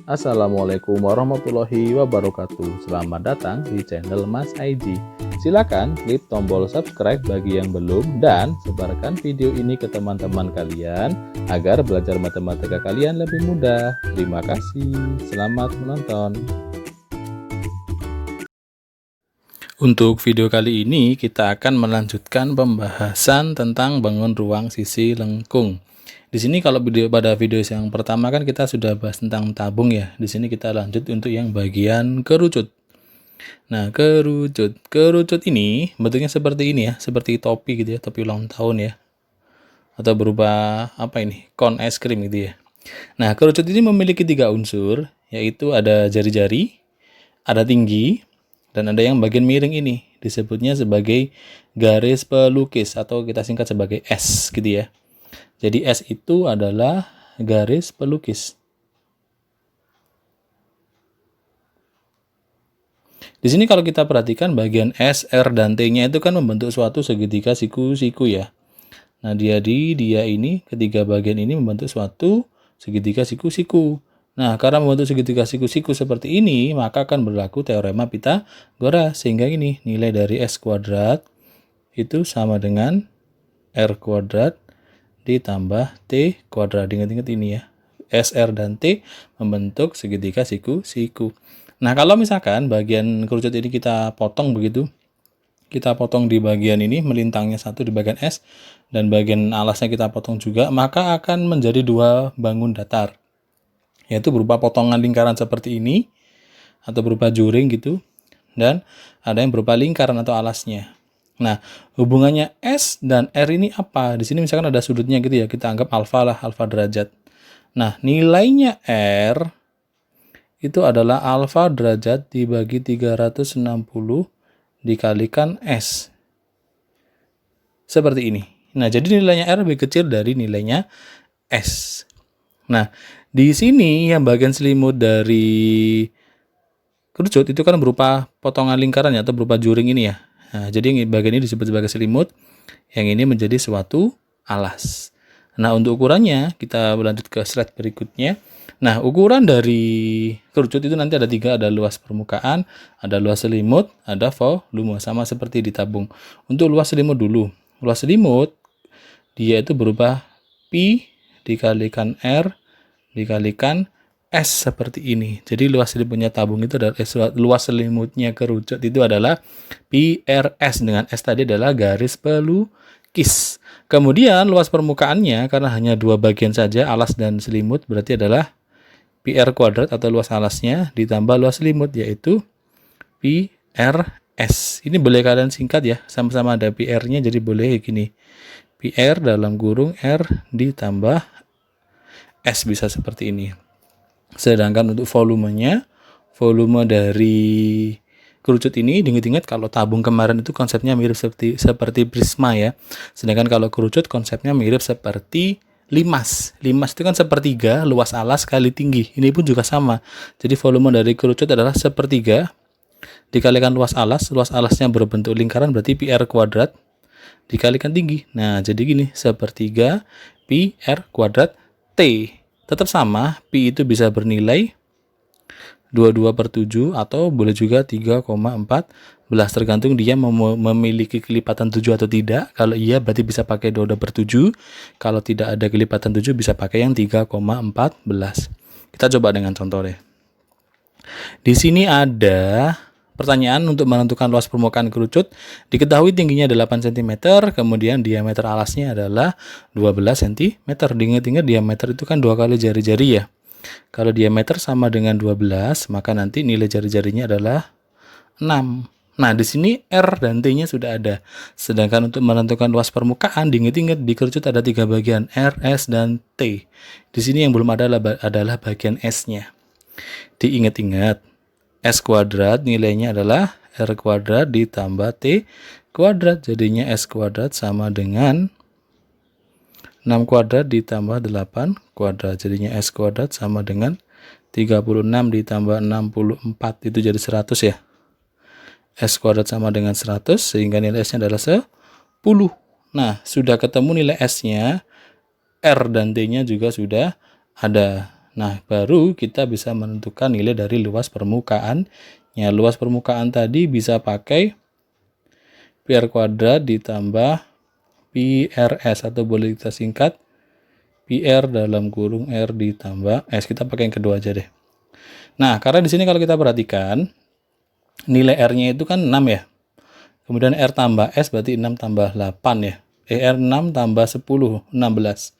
Assalamualaikum warahmatullahi wabarakatuh. Selamat datang di channel Mas IG. Silakan klik tombol subscribe bagi yang belum dan sebarkan video ini ke teman-teman kalian agar belajar matematika kalian lebih mudah. Terima kasih. Selamat menonton. Untuk video kali ini kita akan melanjutkan pembahasan tentang bangun ruang sisi lengkung. Di sini kalau pada video yang pertama kan kita sudah bahas tentang tabung ya. Di sini kita lanjut untuk yang bagian kerucut. Nah, kerucut ini bentuknya seperti ini ya, seperti topi gitu ya, topi ulang tahun ya. Atau berupa apa ini? Kon es krim gitu ya. Nah, kerucut ini memiliki 3 unsur, yaitu ada jari-jari, ada tinggi, dan ada yang bagian miring ini. Disebutnya sebagai garis pelukis atau kita singkat sebagai S gitu ya. Jadi S itu adalah garis pelukis. Di sini kalau kita perhatikan bagian S, R, dan T-nya itu kan membentuk suatu segitiga siku-siku ya. Nah, dia ini ketiga bagian ini membentuk suatu segitiga siku-siku. Nah, karena membentuk segitiga siku-siku seperti ini, maka akan berlaku teorema Pythagoras. Sehingga ini nilai dari S kuadrat itu sama dengan R kuadrat ditambah T kuadrat. Ingat-ingat ini ya. S, R, dan T membentuk segitiga siku-siku. Nah, kalau misalkan bagian kerucut ini kita potong begitu, kita potong di bagian ini, melintangnya satu di bagian S, dan bagian alasnya kita potong juga, maka akan menjadi 2 bangun datar. Yaitu berupa potongan lingkaran seperti ini, atau berupa juring gitu, dan ada yang berupa lingkaran atau alasnya. Nah, hubungannya S dan R ini apa? Di sini misalkan ada sudutnya gitu ya, kita anggap alfa lah, alfa derajat. Nah, nilainya R itu adalah alfa derajat dibagi 360 dikalikan S. Seperti ini. Nah, jadi nilainya R lebih kecil dari nilainya S. Nah, di sini yang bagian selimut dari kerucut itu kan berupa potongan lingkarannya atau berupa juring ini ya. Nah, jadi bagian ini disebut sebagai selimut, yang ini menjadi suatu alas. Nah, untuk ukurannya kita lanjut ke slide berikutnya. Nah, ukuran dari kerucut itu nanti ada 3, ada luas permukaan, ada luas selimut, ada volume, sama seperti di tabung. Untuk luas selimut dulu. Luas selimut dia itu berupa pi dikalikan R dikalikan S seperti ini. Jadi luas selimutnya tabung itu adalah luas selimutnya kerucut itu adalah PRS, dengan S tadi adalah garis pelukis. Kemudian luas permukaannya karena hanya 2 bagian saja, alas dan selimut, berarti adalah PR kuadrat atau luas alasnya ditambah luas selimut, yaitu PRS. Ini boleh kalian singkat ya, sama-sama ada PR-nya, jadi boleh gini. PR dalam kurung R ditambah S, bisa seperti ini. Sedangkan untuk volumenya, volume dari kerucut ini, ingat-ingat kalau tabung kemarin itu konsepnya mirip seperti prisma ya. Sedangkan kalau kerucut konsepnya mirip seperti limas. Limas itu kan sepertiga luas alas kali tinggi. Ini pun juga sama. Jadi volume dari kerucut adalah sepertiga dikalikan luas alas. Luas alasnya berbentuk lingkaran, berarti PR kuadrat dikalikan tinggi. Nah, jadi gini, sepertiga PR kuadrat T. Tetap sama, pi itu bisa bernilai 22/7 atau boleh juga 3,14, tergantung dia memiliki kelipatan 7 atau tidak. Kalau iya berarti bisa pakai 22/7, kalau tidak ada kelipatan 7 bisa pakai yang 3,14. Kita coba dengan contoh deh. Di sini ada pertanyaan untuk menentukan luas permukaan kerucut. Diketahui tingginya 8 cm, kemudian diameter alasnya adalah 12 cm. Diingat-ingat diameter itu kan 2 kali jari-jari ya. Kalau diameter sama dengan 12, maka nanti nilai jari-jarinya adalah 6. Nah, di sini R dan T-nya sudah ada. Sedangkan untuk menentukan luas permukaan, diingat-ingat di kerucut ada 3 bagian, R, S, dan T. Di sini yang belum ada adalah bagian S-nya. Diingat-ingat, S kuadrat nilainya adalah R kuadrat ditambah T kuadrat. Jadinya S kuadrat sama dengan 6 kuadrat ditambah 8 kuadrat. Jadinya S kuadrat sama dengan 36 ditambah 64. Itu jadi 100 ya. S kuadrat sama dengan 100, sehingga nilai S-nya adalah 10. Nah, sudah ketemu nilai S-nya, R dan T-nya juga sudah ada. Nah, baru kita bisa menentukan nilai dari luas permukaannya. Luas permukaan tadi bisa pakai pi r kuadrat ditambah pi rs, atau boleh kita singkat pi r dalam kurung r ditambah s. Kita pakai yang kedua aja deh. Nah, karena di sini kalau kita perhatikan nilai r-nya itu kan 6 ya. Kemudian R tambah S berarti 6 tambah 8 ya. R 6 tambah 10, 16.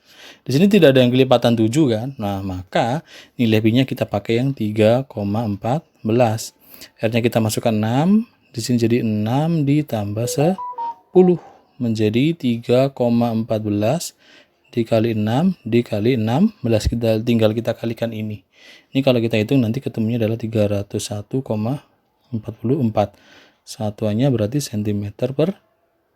Di sini tidak ada yang kelipatan 7 kan. Nah, maka nilai pi-nya kita pakai yang 3,14. R-nya kita masukkan 6. Di sini jadi 6 ditambah 10. Menjadi 3,14 dikali 6 dikali 16. Tinggal kita kalikan ini. Ini kalau kita hitung nanti ketemunya adalah 301,44. Satuannya berarti cm per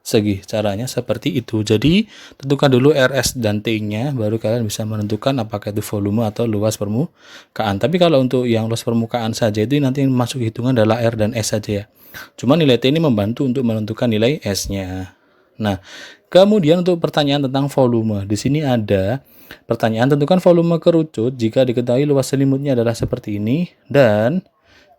segi. Caranya seperti itu. Jadi tentukan dulu RS dan T-nya, baru kalian bisa menentukan apakah itu volume atau luas permukaan. Tapi kalau untuk yang luas permukaan saja itu nanti yang masuk hitungan adalah R dan S saja ya. Cuma nilai T ini membantu untuk menentukan nilai S-nya. Nah, kemudian untuk pertanyaan tentang volume. Di sini ada pertanyaan, tentukan volume kerucut jika diketahui luas selimutnya adalah seperti ini dan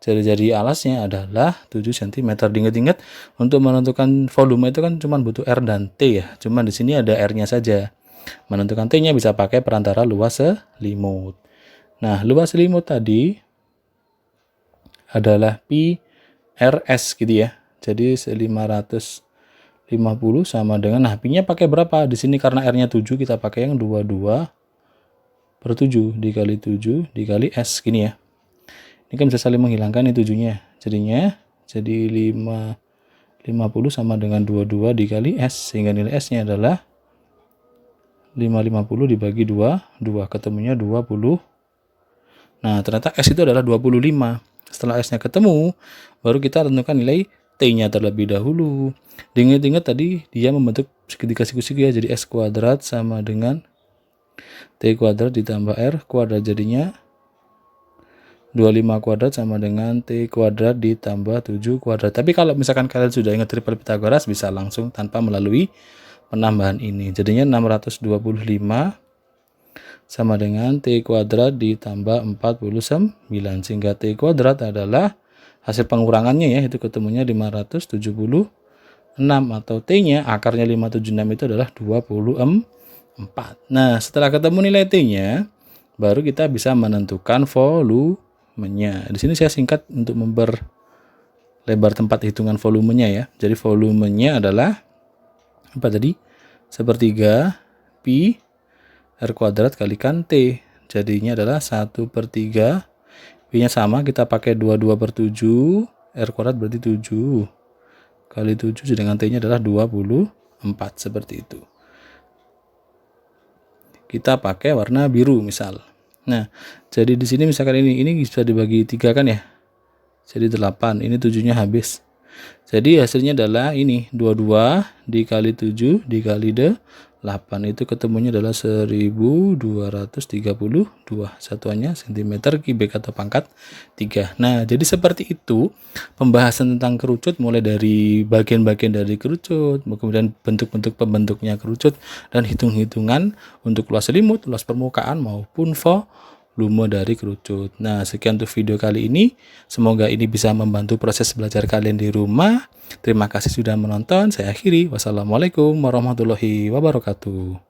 jari-jari alasnya adalah 7 cm. Diingat-ingat untuk menentukan volume itu kan cuma butuh R dan T ya. Cuma di sini ada R-nya saja. Menentukan T-nya bisa pakai perantara luas selimut. Nah, luas selimut tadi adalah pi RS gitu ya. Jadi 550 sama dengan, nah pi-nya pakai berapa? Di sini karena R-nya 7 kita pakai yang 22/7 dikali 7 dikali S gini ya. Ini kan bisa saling menghilangkan nih 7-nya. Jadinya jadi 50 sama dengan 22 dikali S. Sehingga nilai S-nya adalah 550 dibagi 2. Ketemunya 20. Nah, ternyata S itu adalah 25. Setelah S-nya ketemu, baru kita tentukan nilai T-nya terlebih dahulu. Diingat-ingat tadi dia membentuk segitiga siku-siku ya. Jadi S kuadrat sama dengan T kuadrat ditambah R kuadrat. Jadinya 25 kuadrat sama dengan T kuadrat ditambah 7 kuadrat. Tapi kalau misalkan kalian sudah ingat triple Pythagoras, bisa langsung tanpa melalui penambahan ini. Jadinya 625 sama dengan T kuadrat ditambah 49. Sehingga T kuadrat adalah hasil pengurangannya ya, itu ketemunya 576. Atau T-nya, akarnya 576 itu adalah 24. Nah, setelah ketemu nilai T-nya, baru kita bisa menentukan volumenya. Di sini saya singkat untuk memperlebar tempat hitungan volumenya ya. Jadi volumenya adalah apa tadi? Sepertiga pi R kuadrat kalikan T. Jadinya adalah 1/3. Pi-nya sama, kita pakai 22/7. R kuadrat berarti 7 kali 7 dengan T-nya adalah 24. Seperti itu. Kita pakai warna biru misal. Nah, jadi di sini misalkan ini bisa dibagi 3 kan ya. Jadi 8, ini 7-nya habis. Jadi hasilnya adalah ini 22 dikali 7 dikali 8, itu ketemunya adalah 1232. Satuannya cm kubik atau pangkat 3. Nah, jadi seperti itu pembahasan tentang kerucut, mulai dari bagian-bagian dari kerucut, kemudian bentuk-bentuk pembentuknya kerucut, dan hitung-hitungan untuk luas selimut, luas permukaan maupun volume dari kerucut. Nah, sekian untuk video kali ini. Semoga ini bisa membantu proses belajar kalian di rumah. Terima kasih sudah menonton. Saya akhiri. Wassalamualaikum warahmatullahi wabarakatuh.